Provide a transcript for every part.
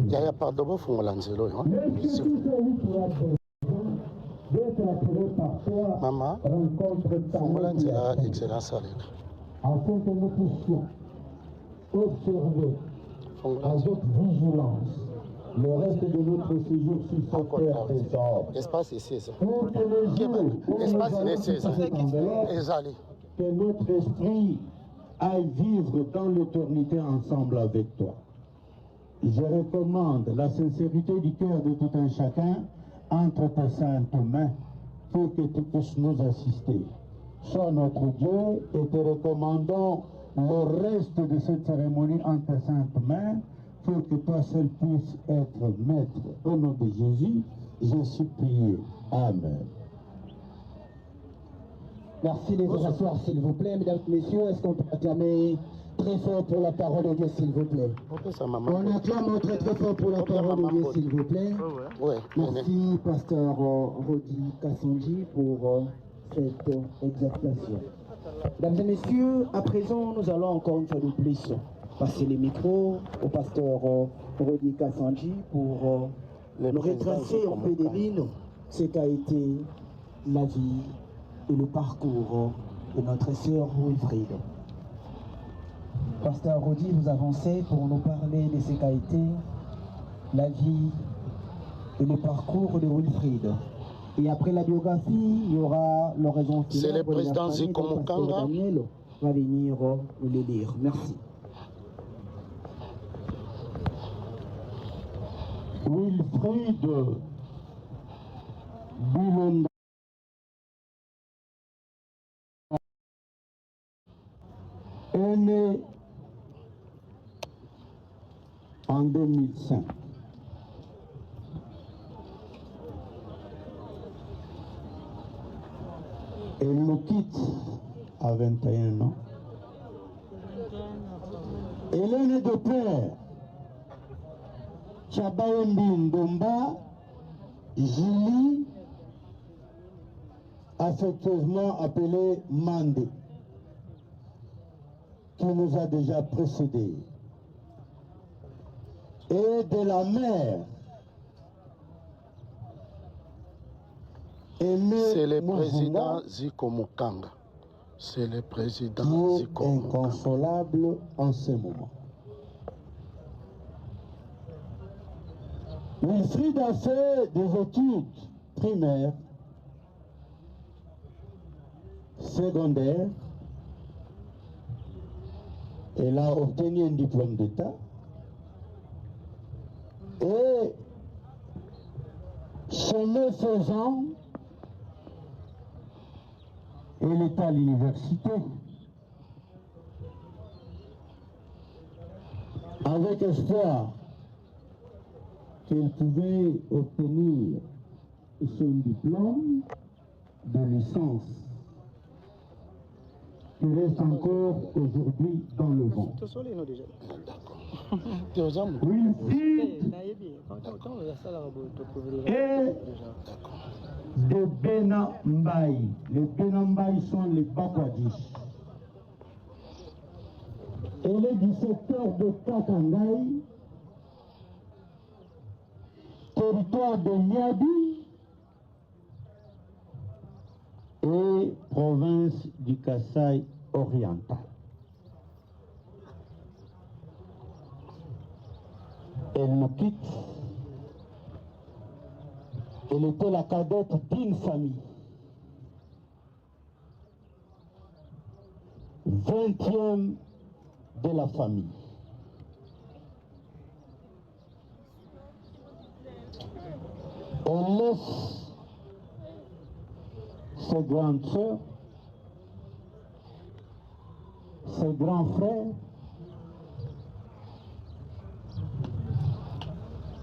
Yaya pardon bo fungola nzelo yo. Maman, fungola nzela excellence aleka. Afin que nous puissions observer avec vigilance le reste de notre séjour sur cette terre des hommes. Espace ici, ça. Espace ici, que notre esprit aille vivre dans l'éternité ensemble avec toi. Je recommande la sincérité du cœur de tout un chacun entre tes saintes mains pour que tu puisses nous assister. Sois notre Dieu et te recommandons le reste de cette cérémonie entre tes saintes mains pour que toi seul puisses être maître. Au nom de Jésus, je suis prié. Amen. Merci les asseoir s'il vous plaît, mesdames et messieurs. Est-ce qu'on peut acclamer très fort pour la parole de Dieu s'il vous plaît? On acclame très très fort pour la parole de Dieu s'il vous plaît. Merci pasteur Rodi Kassanji pour cette exhortation. Mesdames et messieurs, à présent nous allons encore une fois de plus passer les micros au pasteur Rodi Kassanji pour nous retracer en peu des lignes ce qu'a été la vie et le parcours de notre sœur Wilfried. Pasteur Rodi, vous avancez pour nous parler de ce qu'a été la vie et le parcours de Wilfried. Et après la biographie, il y aura l'oraison finale. C'est le président Ziko Mukanga. Daniel va venir nous le lire. Merci. Wilfried Bilonda est né en 2005. Elle nous quitte à 21 ans. Elle est née de père Chabayendi Ndomba, Julie, affectueusement appelée Mandé, qui nous a déjà précédés. Et de la mère, c'est le président Ziko Mukanga. C'est le président Ziko Mukanga. Inconsolable en ce moment. Wilfried a fait des études primaires, secondaires. Elle a obtenu un diplôme d'État. Et chemin faisant, elle est à l'université. Avec espoir qu'elle pouvait obtenir son diplôme de licence, qui reste encore aujourd'hui dans le vent. Wilfried et de Benambaï. Les Benambaï sont les Bakwadis. Elle est du secteur de Kakangaï, territoire de Niabi et province du Kasaï oriental. Elle nous quitte. Elle était la cadette d'une famille. 20e de la famille. Elle laisse ses grandes sœurs, ses grands frères,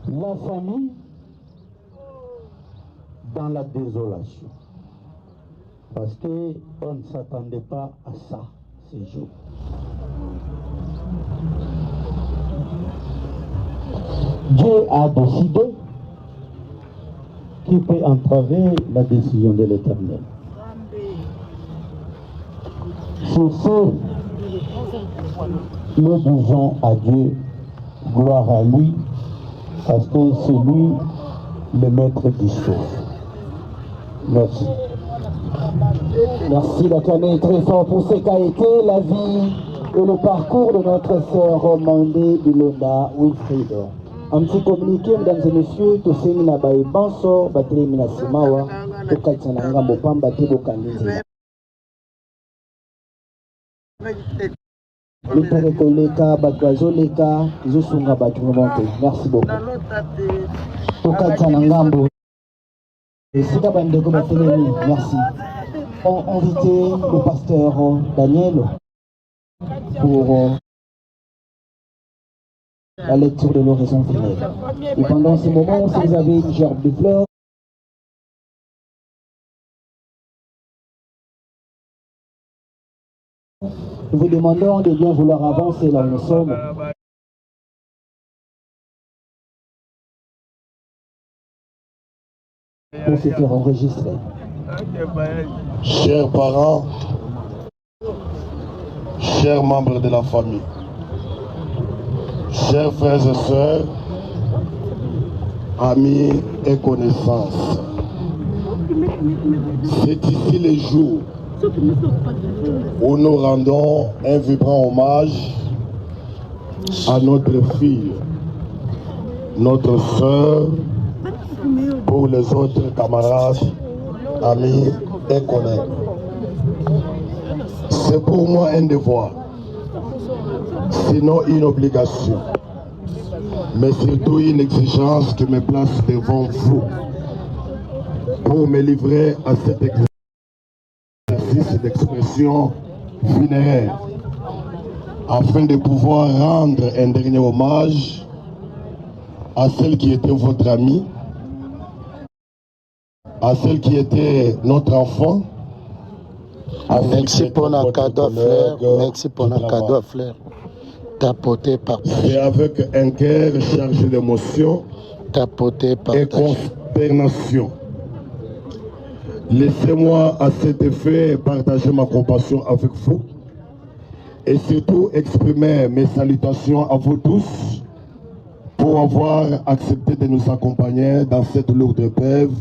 la famille dans la désolation. Parce qu'on ne s'attendait pas à ça ces jours. Dieu a décidé qui peut entraver la décision de l'Éternel. Sur ce, nous disons à Dieu, gloire à lui, parce que c'est lui le maître du choses. Merci. Merci d'acclamer très fort pour ce qu'a été la vie et le parcours de notre sœur Mandé Bilonda Wilfried. Un petit communiqué, mesdames et messieurs, tout ce qui n'a pas eu banso, batterie minasimawa, tout cas, ça n'a pas eu batterie de candidat. Leka batwazo leka izosunga batu monte. Merci beaucoup. Tokatsa ngambo. Sika bandeko batelemi. Merci. On invité le pasteur Daniel pour la lecture de l'oraison funèbre. Et pendant ce moment, si vous avez une gerbe de fleurs, nous vous demandons de bien vouloir avancer là où nous sommes. Pour se faire enregistrer. Chers parents, chers membres de la famille, chers frères et sœurs, amis et connaissances, c'est ici le jour où nous rendons un vibrant hommage à notre fille, notre sœur, pour les autres camarades, amis et collègues. C'est pour moi un devoir, sinon une obligation, mais surtout une exigence qui me place devant vous pour me livrer à cet exercice d'expression funéraire afin de pouvoir rendre un dernier hommage à celle qui était votre amie, à celle qui était notre enfant. Merci pour le cadeau, frère. Merci pour le cadeau, frère. Tapoté par C'est avec un cœur chargé d'émotion et consternation. Laissez-moi à cet effet partager ma compassion avec vous et surtout exprimer mes salutations à vous tous pour avoir accepté de nous accompagner dans cette lourde épreuve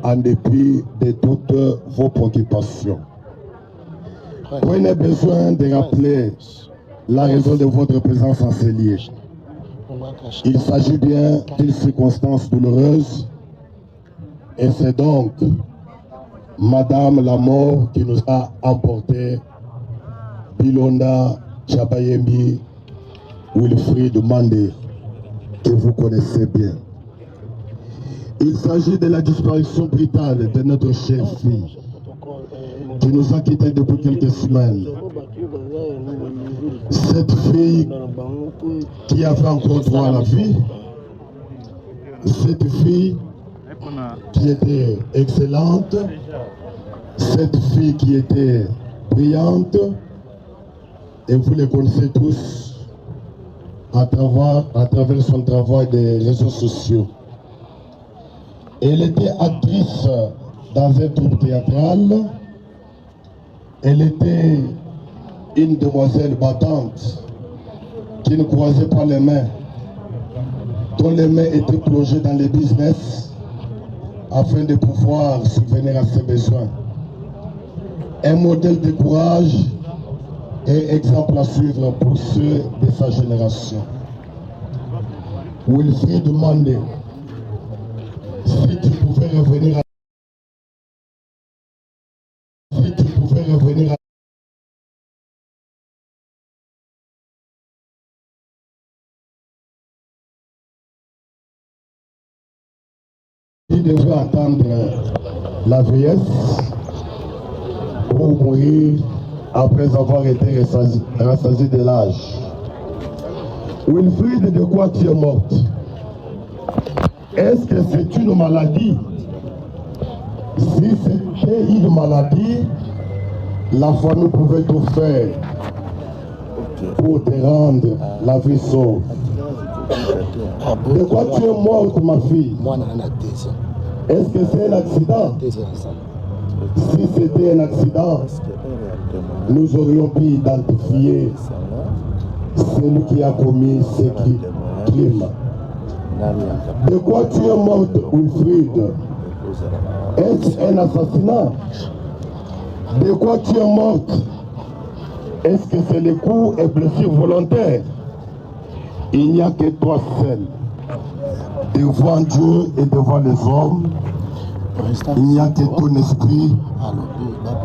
en dépit de toutes vos préoccupations. Prenez besoin de rappeler la raison de votre présence en ces lieux. Il s'agit bien d'une circonstance douloureuse et c'est donc Madame la mort qui nous a emporté Bilonda Chabayembi Wilfried Mandé, que vous connaissez bien. Il s'agit de la disparition brutale de notre chère fille qui nous a quittés depuis quelques semaines. Cette fille qui avait encore droit à la vie, cette fille qui était excellente, cette fille qui était brillante, et vous les connaissez tous à travers son travail des réseaux sociaux. Elle était actrice dans un troupe théâtral. Elle était une demoiselle battante qui ne croisait pas les mains, dont les mains étaient plongées dans le business afin de pouvoir subvenir à ses besoins. Un modèle de courage et exemple à suivre pour ceux de sa génération. Wilfried Mandé, si tu pouvais revenir à il devait attendre la vieillesse pour mourir après avoir été rassasié de l'âge. Wilfried, de quoi tu es morte? Est-ce que c'est une maladie? Si c'était une maladie, la famille pouvait tout faire pour te rendre la vie sauve. De quoi tu es morte, ma fille? Est-ce que c'est un accident? Si c'était un accident, nous aurions pu identifier celui qui a commis ce crime. De quoi tu es morte, Wilfried? Est-ce un assassinat? De quoi tu es morte? Est-ce que c'est les coups et blessures volontaires? Il n'y a que toi seul. Devant Dieu et devant les hommes, il n'y a que ton esprit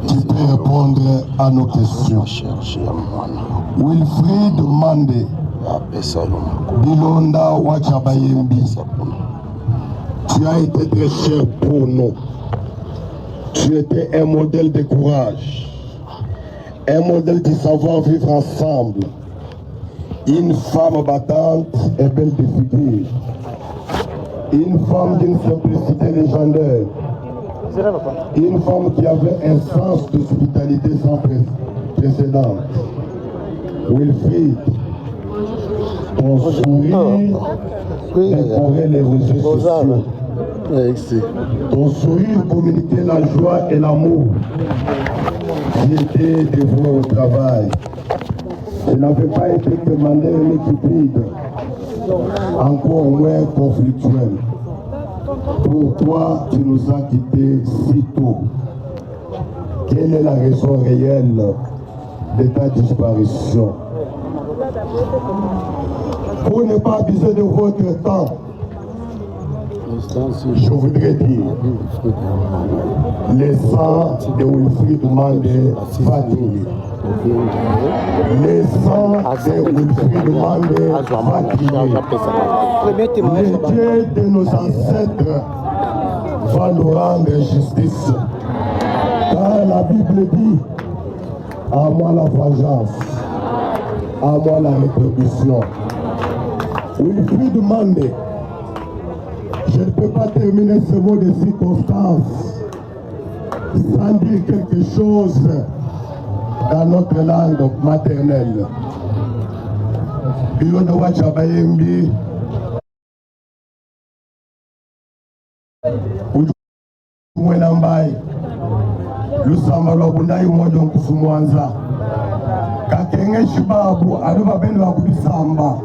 qui peut répondre à nos questions. Wilfried Mandé, Bilonda Wachabayembi, tu as été très cher pour nous. Tu étais un modèle de courage, un modèle de savoir vivre ensemble, une femme battante et belle de figure, une femme d'une simplicité légendaire, une femme qui avait un sens d'hospitalité sans précédent. Wilfried, ton sourire décorait les réseaux sociaux. Ton sourire communiquait la joie et l'amour. J'étais dévoué au travail. Je n'avais pas été commandé un équipide, encore moins conflictuel. Pourquoi tu nous as quittés si tôt? Quelle est la raison réelle de ta disparition? Pour ne pas abuser de votre temps, je voudrais dire, les sangs de Wilfried Mandé fatigués. Les sangs de Wilfried Mandé fatigués. Les dieux de nos ancêtres va nous rendre justice. Car la Bible dit, à moi la vengeance, à moi la rétribution. Wilfried Mandé, je ne peux pas terminer ce mot de circonstance sans dire quelque chose dans notre langue maternelle. Bilonda Wachabayembi, Mwenambai, Lusamba Lwabundai Mojo Nkusumwanza, Kakenge Shibabu, Aduba Bendo Akubisamba,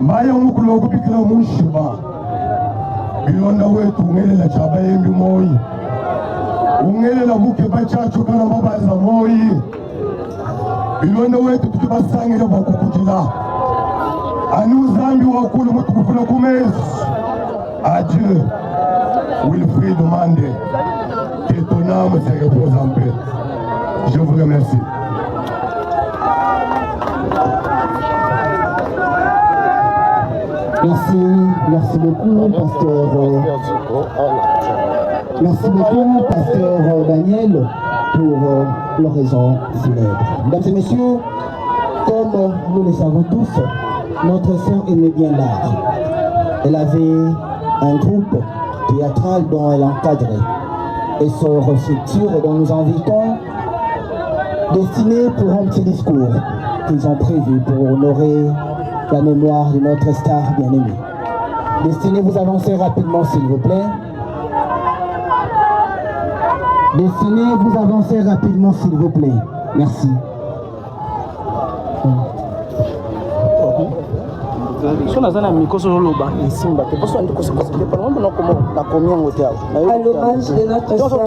Maya Mukulu Akubikila Mushiba, Bilonda wetu ungelela Chabayembi Moi, ungelela Muke Bachacho kana mabaza Moi, Bilonda wetu tukibasangile bakukutila, Anu Zambi wakulu mutukufula kumezi. Adieu, Wilfried Mandé, que ton âme se repose en paix. Je vous remercie. Merci beaucoup, pasteur. Merci beaucoup, pasteur Daniel, pour l'oraison funèbre. Mesdames et messieurs, comme nous le savons tous, notre sœur aimait bien l'art. Elle avait un groupe théâtral dont elle encadrait et son futur dont nous invitons, destiné pour un petit discours qu'ils ont prévu pour honorer la mémoire de notre star bien-aimée. Destinez vous avancer rapidement s'il vous plaît. Destinez vous avancer rapidement s'il vous plaît. Merci. So nazana mikoso loba nsimba te poso ndiko se possible pas non comment la combien ngote awo à l'hommage de notre sœur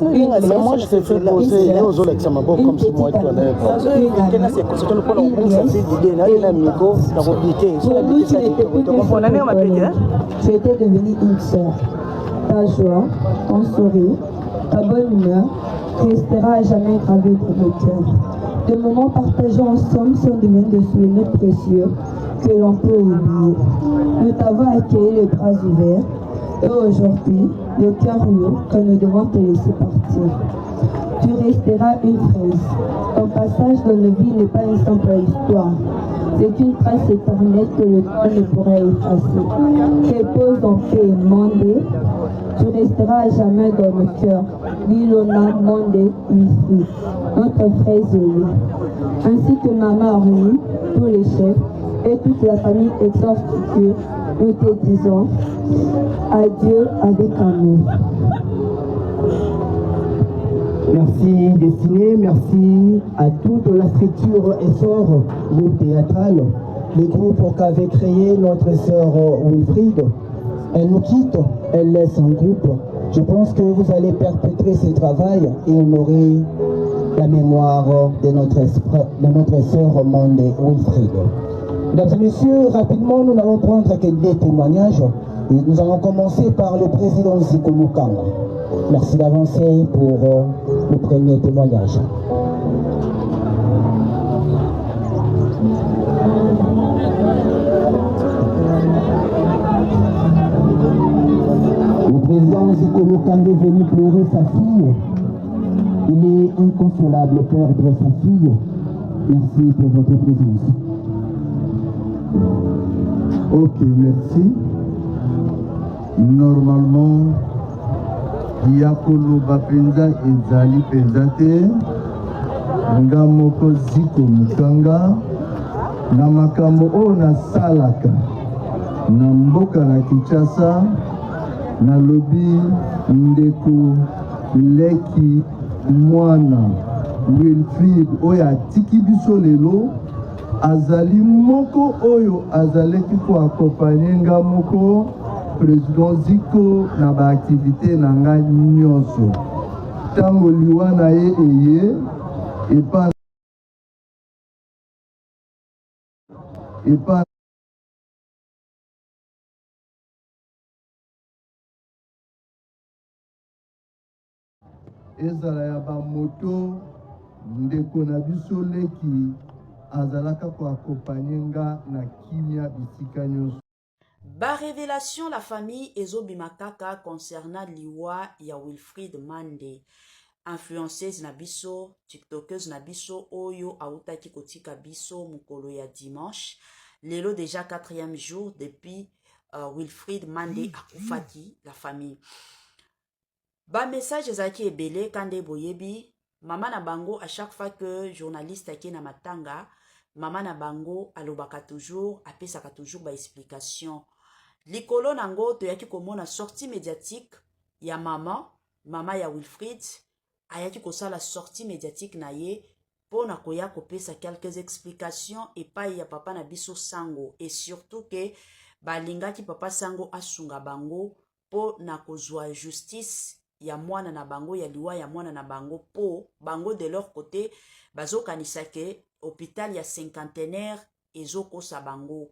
mais moi je t'ai fait poser aux autres examens comme si moi tu allais tu étais devenue une sœur. Ta joie, ton sourire, ta bonne humeur restera à jamais gravé dans nos cœurs. Des moments partagés ensemble sont devenus des souvenirs précieux que l'on peut oublier. Nous t'avons accueilli les bras ouverts et aujourd'hui, le cœur lourd que nous devons te laisser partir. tu resteras une fraise. Ton passage dans la vie n'est pas une simple histoire. C'est une trace éternelle que le temps ne pourra effacer. Repose en paix, Mandé. Tu resteras à jamais dans le cœur. Milona Mandé ici, notre fraise Zoli. Ainsi que Maman Orly, tous les chefs et toute la famille exhorte Dieu, nous te disons adieu avec amour. Merci Destiné, merci à toute la structure Essor, groupe théâtral, le groupe qu'avait créé notre sœur Wilfried. Elle nous quitte, elle laisse un groupe. Je pense que vous allez perpétrer ce travail et honorer la mémoire de notre sœur Mandé Wilfried. Mesdames et messieurs, rapidement, nous n'allons prendre que des témoignages. Et nous allons commencer par le président Zico Mukanga. Merci d'avancer pour le premier témoignage. Le président Zico Mukanga est venu pleurer sa fille. Il est inconsolable de perdre sa fille. Merci pour votre présence. Ok, merci. Normalement, Yakolo Bapenza et Zali Penzate, Ngamoko Ziko Mukanga, Namakambo O na Salaka, Namboka na Kinshasa, na Lobi Ndeko Leki Mwana Wilfried Oya Tiki Biso Lelo. Azali moko oyo azaleki ko accompagner nga moko président Zico na ba activité na nga nyonso tango liwa na ye eye epa ezala ya ba moto ndeko na biso leki azalaka ko accompagner nga na kimia bisika nyonso. Ba révélation la famille ezobimakaka concernant liwa ya Wilfried Mandé, influenceuse na biso, tiktokeuse na biso oyo autaki kotika biso mukolo ya dimanche. Lelo déjà 4e jour depuis Wilfried Mandé akufaki la famille. Ba message ezaki ebele kande boyebi, mama na bango à chaque fois que journaliste ake na matanga, mama na bango alobaka toujours, apesaka toujours ba explication. Likolo nango toyaki komona sortie médiatique ya mama ya Wilfried, ayaki kosala sortie médiatique na ye pona koya kopesa quelques explications epai ya papa na biso Sango, et surtout que balingaki papa Sango asunga bango po na kozwa justice ya mwana na bango, ya liwa ya mwana na bango, po bango de leur côté bazokanisa ke hôpital ya cinquantenaire ezokosa bango,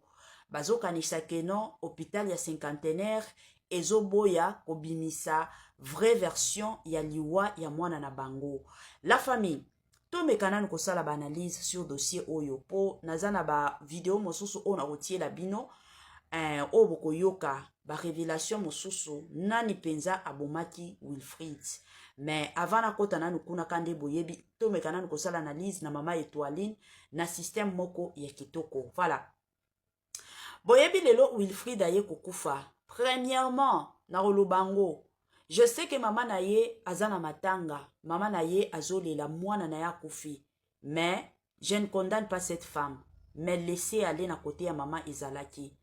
bazokanisa ke non hôpital ya cinquantenaire ezoboya kobimisa vraie version ya liwa ya mwana na bango. La famille tomekana kosala ba analyse sur dossier oyo po nazana ba vidéo mosusu ona rotiela bino o boko yoka ba révélation mosusu nani penza abomaki Wilfried. Mais avant na kota nanu kuna kande boyebi tomekana kosala analyse na mama Étoiline na système moko ya kitoko. Voilà. Boyebi lelo Wilfried aye kokufa. Premièrement, na rolobango, je sais que maman na ye azana matanga, maman na ye azolela mwana na ya kufi. Mais je ne condamne pas cette femme. Mais laissez aller na côté ya maman Izalaki.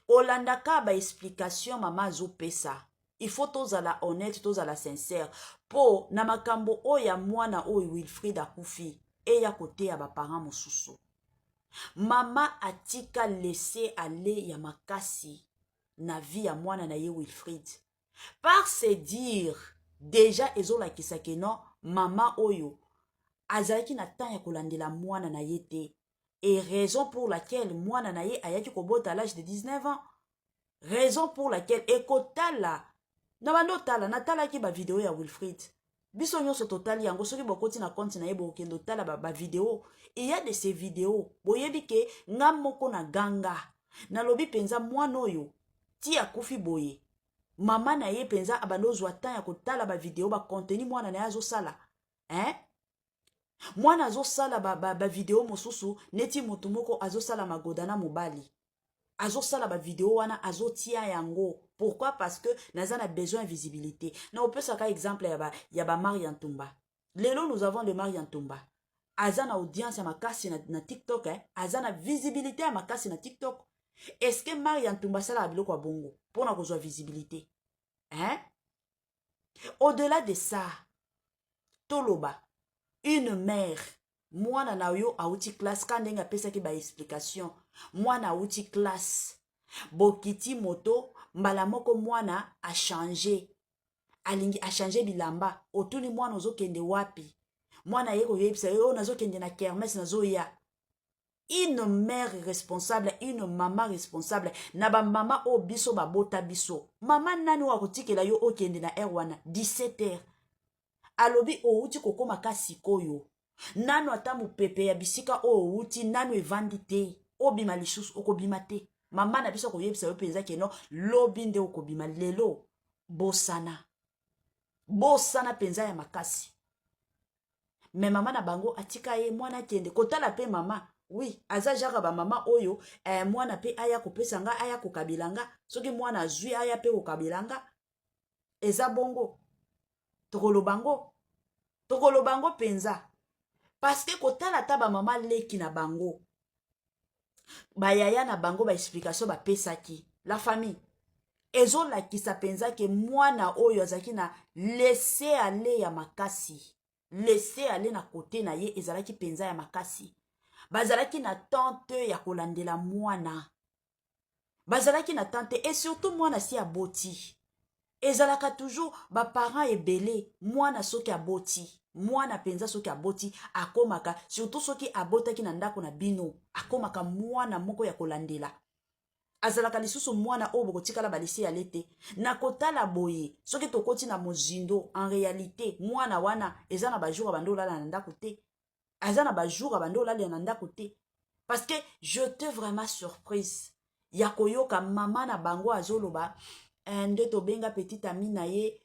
Olandaka ba explication maman zo pesa. Il faut tozala honnête, tozala sincère. Po na makambo oya mwana oyo Wilfried akufi e ya côté ya ba parents mosusu. Mama atika laisser aller ya makasi na vie ya mwana na ye Wilfried. Par se dire, déjà ezola kisake non, mama oyo azalaki na temps ya kolandela mwana na ye te. Et raison pour laquelle mwana na ye ayaki kobota à l'âge de 19 ans. Raison pour laquelle ekotala na bando tala na tala ki ba vidéo ya Wilfried. Biso nyonso totali yango soki bokoti na compte na ye bokendo tala ba vidéo. Il y a de ces vidéos boyebi ke nga moko na ganga na lobi penza mwana oyo ti akufi boye. Mama na ye penza abando zwa temps ya kotala ba vidéo ba contenu mwana na ye azosala. hein? Mwana azosala ba video mosusu neti motu moko azosala magodana mobali. Azosala ba video wana azotia yango. Pourquoi? Parce que naza na besoin de visibilité. Na on peut saka exemple ya ba Marie Antumba. Lelo nous avons le Marie Antumba. Azana audience ya makasi na TikTok, hein? Azana visibilité ya makasi na TikTok. Est-ce que Marie Antumba sala biloko ya bongo pour na kozwa visibilité? Hein? Au-delà de ça, toloba une mère, mwana na yo auti classe kandenga pesa ki ba explication. Mwana auti classe. Bokiti moto, mbala moko mwana a changé. Alingi a changé bilamba. Otuni mwana ozo kende wapi. Mwana yeko yebisa yo nazo kende na kermesse nazo ya. Une mère responsable, une maman responsable. Na ba mama o biso ba bota biso. Mama nani wa kotikela yo o kende na erwana 17h. Alobi o uti kokoma kasi koyo. Nano atamu pepe ya bisika o uti nano evandi te. Obima lisusu okobima te. Mama na biso koyebisa yo penza keno lobi nde okobima lelo. Bosana. Bosana penza ya makasi. Me mama na bango atika ye mwana kende. Kotala pe mama. Oui, aza jaka ba mama oyo. Mwana pe aya kopesanga aya kokabilanga. Soki mwana azui aya pe kokabilanga. Eza bongo. Tokolo bango penza. Parce que kotala ta ba mama leki na bango. Ba yaya na bango ba explication ba pesaki. La famille. Ezo la kisa penza ke mwana oyo azaki na laisser aller ya makasi. Laisser aller na kote na ye ezalaki penza ya makasi. Bazalaki na tante ya kolandela mwana. Bazalaki na tante et surtout mwana si aboti. Ezalaka toujours ba parents ebele mwana soki aboti. Mwana penza soki aboti akomaka surtout soki abotaki na ndako na bino akomaka mwana moko ya kolandela. Azalaka lisusu mwana oyo bokotikala balisi ya lete na kotala boye soki tokoti na mozindo en réalité mwana wana eza na bajour bando lala na ndako te. Azana bajour bando lala na ndako te. Parce que j'étais vraiment surprise. Ya koyoka mama na bango azoloba nde to benga petite amie na ye.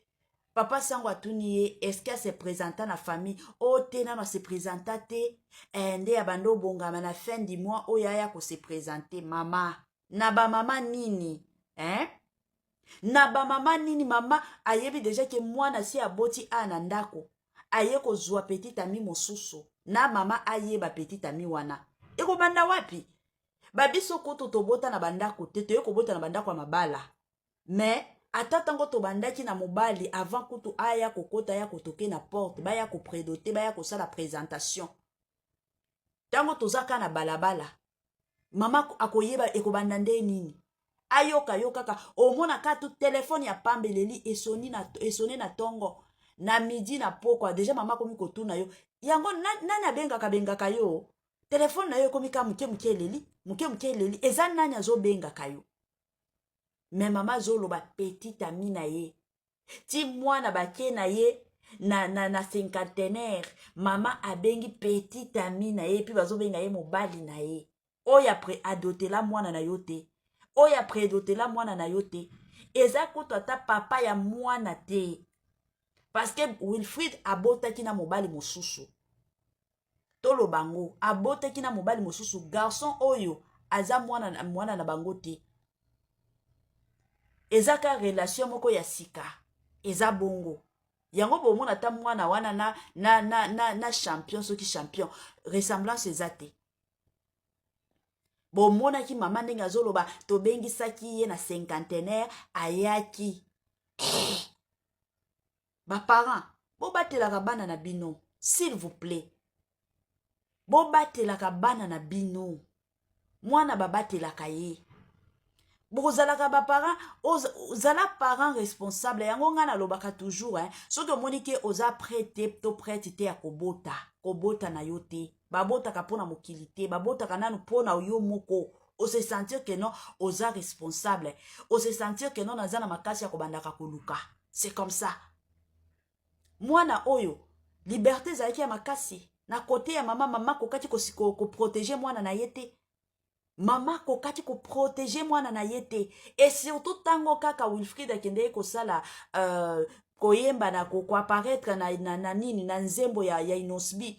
Papa sango atuni ye, est-ce qu'elle se présenta na famille? O te nano se présenta te. Nde ya bando bonga na fin du mois o yaya ko se présenter mama. Na ba mama nini? Hein? Na ba mama nini mama ayebi déjà que mwana si aboti anandako. Aye ko zwa petite amie mosusu. Na mama aye ba petite amie wana. Eko banda wapi? Babiso koto tobota na bandako te to yeko bota na bandako mabala. Mais ata tango to bandaki na mobali avant kutu aya kokota ya kotoke na porte baya ko prédoter baya ko sala présentation. Tango tozaka na balabala. Mama akoyeba ekobanda nde nini? Ayoka yokaka omona katu telefone ya pambeleli esoni na tongo na midi na pokwa déjà mama komi kotuna yo. Yango nani abengaka yo? Telefone na yo komi ka muke leli eza nani azobengaka yo? Mais mama zoloba petite amie na ye. Ti mwana bake na ye na cinquantenaire. Mama abengi petite amie na ye pi bazobenga ye mobali na ye. Oya pre-adotela mwana na yo te. Oya pre-adotela mwana na yo te. Eza kutu ata papa ya mwana te. Parce que Wilfried abotaki na mobali mosusu. Tolo bango abotaki na mobali mosusu. Garçon oyo aza mwana na bango te. Eza ka relation moko ya sika. Eza bongo. Yango bomona ta mwana wana na champion soki champion. Ressemblance ezate. Bomona ki mama ndenge azoloba tobengisaki ye na cinquantenaire ayaki. Ba parents, bo batelaka bana na bino, s'il vous plaît. Bo batelaka bana na bino. Mwana babatelaka ye. Bozalaka ba parents, ozala parents responsable. Yango nga na lobaka toujours hein. Soki omoni ke oza prêté to prête te ya kobota na yo te. Babota ka pona mokili te, babota ka nanu pona yo moko. O se sentir que non oza responsable. O se sentir que non nazana makasi ya kobandaka koluka. C'est comme ça. Mwana oyo liberté zalaki ya makasi na kote ya mama kokati ko protéger mwana na yete. Mama kokati ko protéger mwana na yete. Et surtout tango kaka Wilfried akende ko sala koyemba na apparaître na nini na nzembo ya Inosbi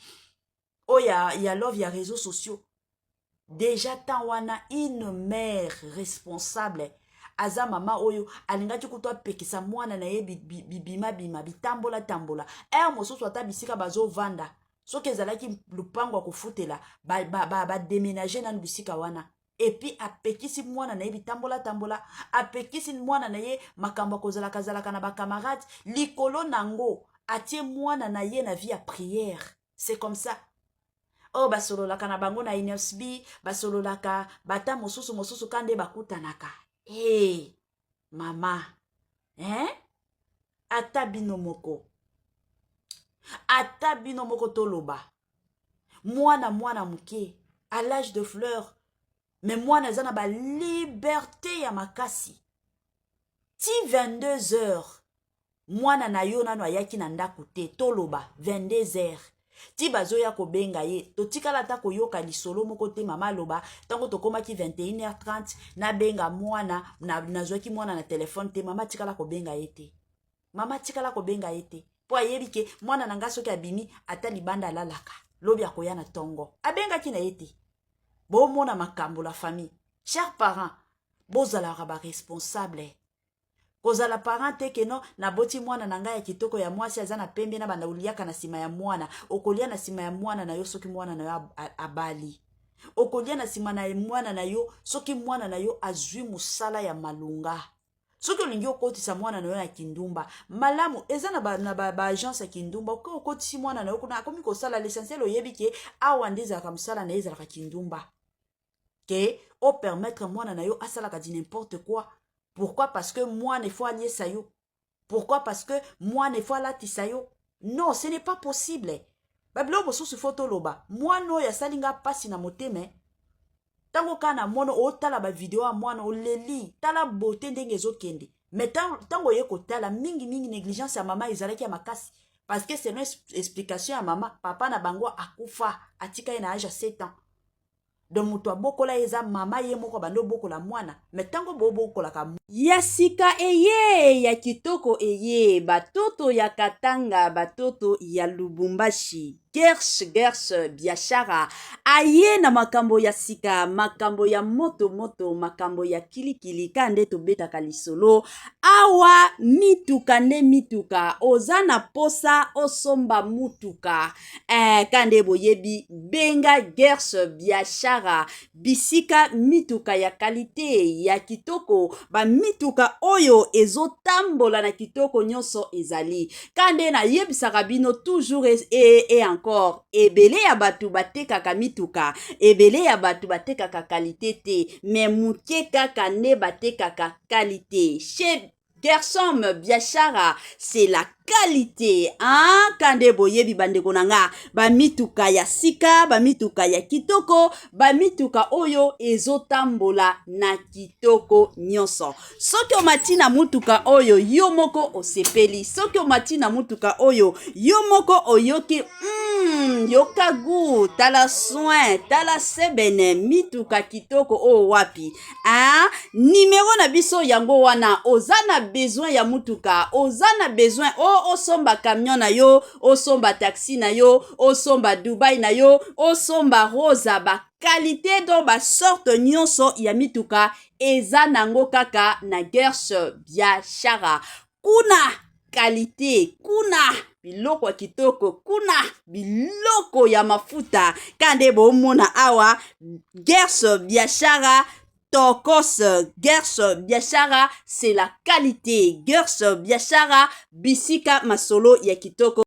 o ya love ya réseaux sociaux. Déjà tant wana une mère responsable aza mama oyo alingaki kutoa pekisa mwana na ye bima bitambola tambola mosusu ata bisika bazo vanda soki ezalaki lupango akufutela ba déménager na bisika wana et puis apekisi mwana na ye bitambola tambola apekisi mwana na ye makambo kozalaka na ba camarades likolo nango atie mwana na ye na vie ya prière. C'est comme ça. Oh basololaka na bango na Inosbi basololaka bata mosusu kande bakutanaka. Hey mama ata bino moko toloba mwana muke à l'âge de fleur mais mwana zana ba liberté ya makasi ti 22 heures mwana na yo nano ayaki na ndako te toloba 22 heures ti bazoya kobenga ye totikala ta koyoka lisolo moko te mama loba tango tokomaki 21h30 na benga mwana nazwaki mwana na telefone te mama tikala kobenga ye te mama tikala kobenga ye te po ayebi ke mwana na nga soki abimi ata libanda alalaka lobi akoya na tongo abengaki na ye te. Bomona makambo la famille chers parents bozalaka ba responsable kozala parent te ke no na boti mwana na ngai ya kitoko ya mwasi aza na pembe na banda uliaka na sima ya mwana okolia na sima ya mwana na yo soki mwana na yo abali okolia na sima na mwana na yo soki mwana na yo azwi musala ya malunga soki olingi okotisa mwana na yo ya kindumba malamu eza na ba agence ya kindumba okotisi mwana na yo kuna akomi kosala l'essentiel oyebi ke awa nde ezalaka musala na ye ezalaka kindumba ke o permettre mwana na yo asalaka di n'importe quoi. Pourquoi? Parce que moi ne faut allier ça yo. Pourquoi? Parce que moi ne faut la tisayo. Non, ce n'est pas possible. Bablo bosu su photo loba. Moi no ya salinga pasi na moteme. Tango kana mono o tala ba video a mwana o leli. Tala beauté ndenge zo kende. Mais tango ye ko tala mingi négligence ya mama izalaki ya makasi. Parce que c'est une explication à maman. Papa na bango akufa. Atika ina âge 7 ans. Donc muto bokola eza mama ye moko bando bokola mwana metango bokola ka yasika eye ya kitoko eye batoto ya Katanga batoto ya Lubumbashi Gersh biashara aye na makambo ya sika makambo ya moto makambo ya kilikili kande to beta kalisolo awa mituka nde mituka ozana posa osomba mutuka kande boyebi benga Gersh biashara bisika mituka ya kalite ya kitoko ba mituka oyo ezotambola na kitoko nyonso ezali kande na yebisaka bino toujours et encore ebele ya batu batekaka mituka ebele ya batu batekaka kalite te mais muke kaka ne batekaka kalite chez Gershom biashara c'est la qualité kande boyebi bandeko nanga ba mituka ya sika ba mituka ya kitoko ba mituka oyo ezotambola na kitoko nyonso soki omati na mutuka oyo yo moko osepeli soki omati na mutuka oyo yo moko oyoki yoka gu tala soin tala sebene mituka kitoko o wapi numéro na biso yango wana ozana besoin ya mutuka ozana besoin osomba camion na yo osomba taxi na yo osomba Dubai na yo osomba rosa ba qualité do ba sorte nyonso ya mituka eza nango kaka na Gersh biashara kuna qualité kuna biloko ya kitoko kuna biloko ya mafuta kande bomona awa Gersh biashara Tokos Gersh biashara c'est la qualité Gersh biashara bisika masolo ya kitoko